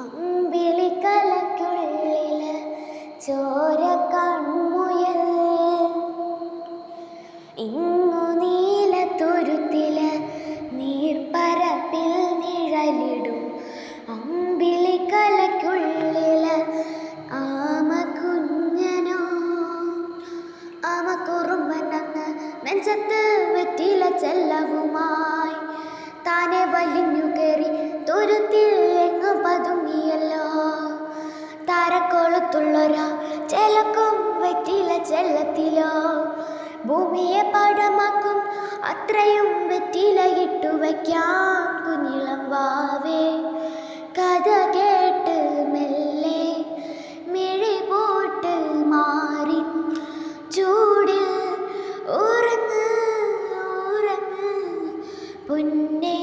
അമ്പിളിക്കലയ്ക്കുള്ളില് ചോര കൺമുയൽ, ഇങ്ങു നീലത്തുരുത്തില് നീർപ്പരപ്പിൽ നിഴലിടും. അമ്പിളിക്കലയ്ക്കുള്ളില് ആമക്കുഞ്ഞനോ, ആമക്കുറുമ്പനങ്ങ് നെഞ്ചത്ത് വെറ്റില ചെല്ലവുമായി താനെ വലിഞ്ഞു കയറി തുരുത്തിൽ എങ്ങു പതുങ്ങിയല്ലോ. താരക്കോളത്തുള്ളൊരാ ചെലക്കും വെറ്റില ചെല്ലത്തിലോ. ഭൂമിയെ പാടമാക്കും അത്രയും വെറ്റില ഇട്ടു വയ്ക്കാൻ കുഞ്ഞിളം വാവേ. കഥ കേട്ട് മെല്ലെ മിഴി പോട്ട് മാറി ചൂടിൽ ഉറങ്ങ് ഉറങ്ങ് പൊന്നേ.